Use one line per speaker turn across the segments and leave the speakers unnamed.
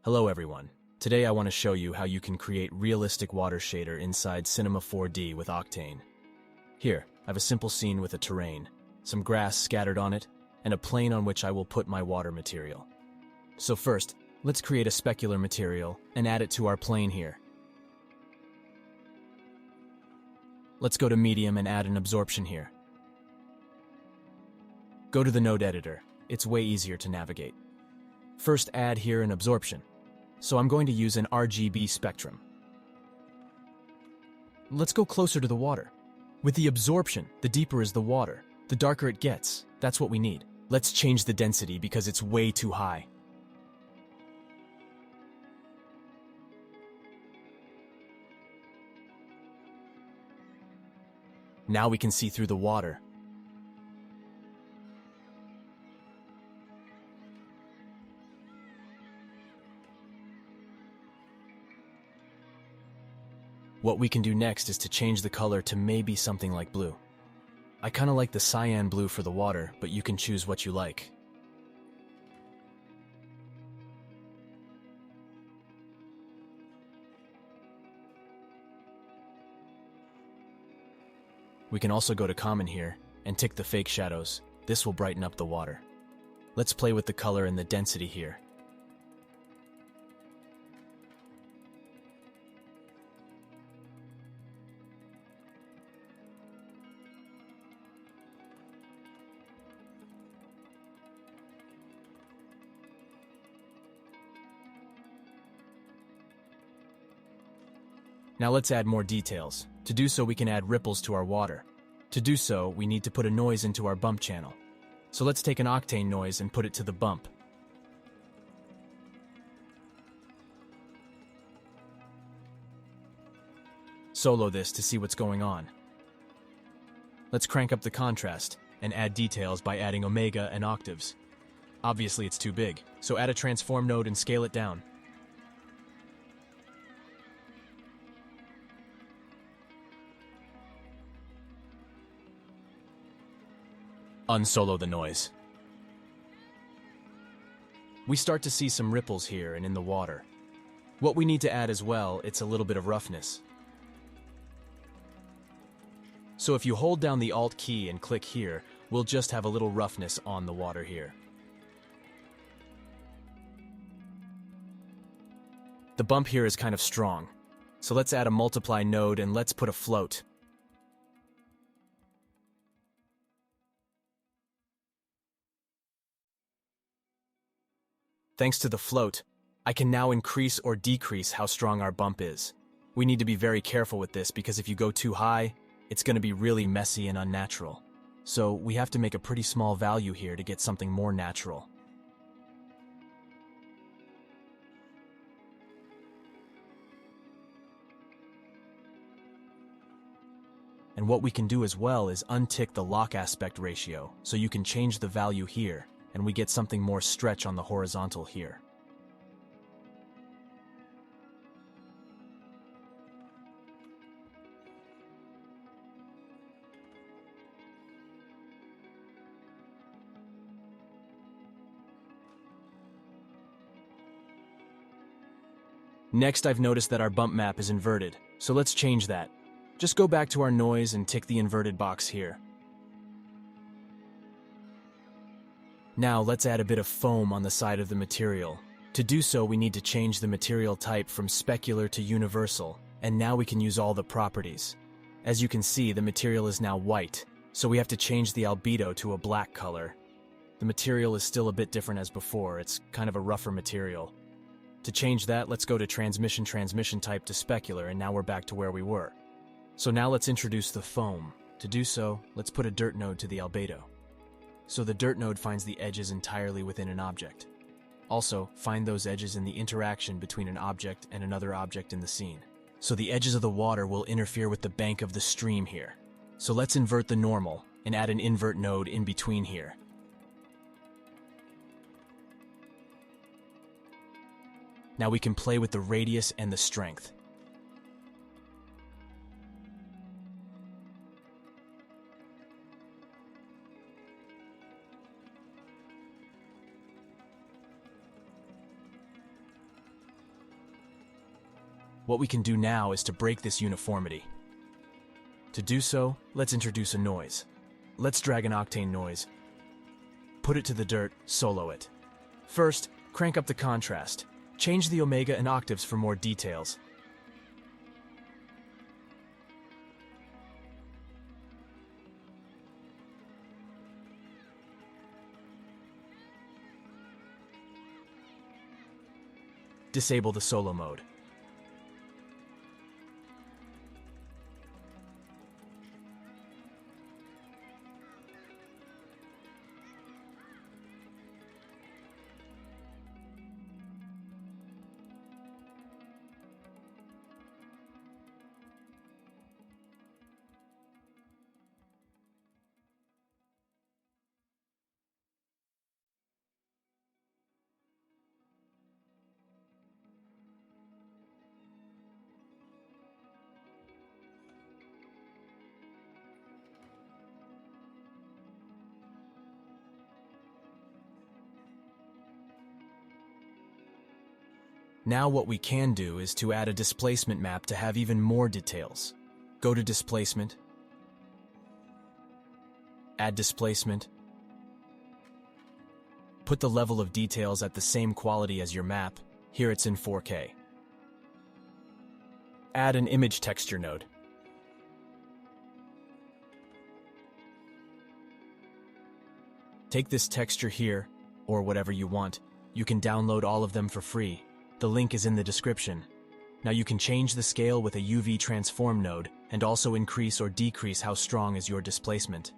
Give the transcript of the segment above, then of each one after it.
Hello everyone. Today I want to show you how you can create realistic water shader inside Cinema 4D with Octane. Here, I have a simple scene with a terrain, some grass scattered on it, and a plane on which I will put my water material. So first, let's create a specular material and add it to our plane here. Let's go to Medium and add an absorption here. Go to the node editor. It's way easier to navigate. First, add here an absorption. So I'm going to use an RGB spectrum. Let's go closer to the water. With the absorption, the deeper is the water. The darker it gets. That's what we need. Let's change the density because it's way too high. Now we can see through the water. What we can do next is to change the color to maybe something like blue. I kind of like the cyan blue for the water, but you can choose what you like. We can also go to Common here and tick the fake shadows. This will brighten up the water. Let's play with the color and the density here. Now let's add more details. To do so, we can add ripples to our water. To do so, we need to put a noise into our bump channel. So let's take an Octane noise and put it to the bump. Solo this to see what's going on. Let's crank up the contrast and add details by adding omega and octaves. Obviously it's too big, so add a transform node and scale it down. Unsolo the noise. We start to see some ripples here and in the water. What we need to add as well, it's a little bit of roughness. So if you hold down the Alt key and click here, we'll just have a little roughness on the water here. The bump here is kind of strong. So let's add a multiply node and let's put a float. Thanks to the float, I can now increase or decrease how strong our bump is. We need to be very careful with this because if you go too high, it's going to be really messy and unnatural. So we have to make a pretty small value here to get something more natural. And what we can do as well is untick the lock aspect ratio, so you can change the value here, and we get something more stretch on the horizontal here. Next, I've noticed that our bump map is inverted, so let's change that. Just go back to our noise and tick the inverted box here. Now let's add a bit of foam on the side of the material. To do so, we need to change the material type from specular to universal, and now we can use all the properties. As you can see, the material is now white, so we have to change the albedo to a black color. The material is still a bit different as before, it's kind of a rougher material. To change that, let's go to transmission type to specular, and now we're back to where we were. So now let's introduce the foam. To do so, let's put a dirt node to the albedo. So the dirt node finds the edges entirely within an object. Also, find those edges in the interaction between an object and another object in the scene. So the edges of the water will interfere with the bank of the stream here. So let's invert the normal and add an invert node in between here. Now we can play with the radius and the strength. What we can do now is to break this uniformity. To do so, let's introduce a noise. Let's drag an Octane noise. Put it to the dirt, solo it. First, crank up the contrast. Change the omega and octaves for more details. Disable the solo mode. Now what we can do is to add a displacement map to have even more details. Go to Displacement, add Displacement, put the level of details at the same quality as your map. Here it's in 4K. Add an image texture node. Take this texture here, or whatever you want. You can download all of them for free. The link is in the description. Now you can change the scale with a UV transform node and also increase or decrease how strong is your displacement.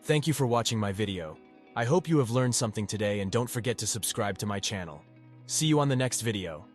Thank you for watching my video. I hope you have learned something today and don't forget to subscribe to my channel. See you on the next video.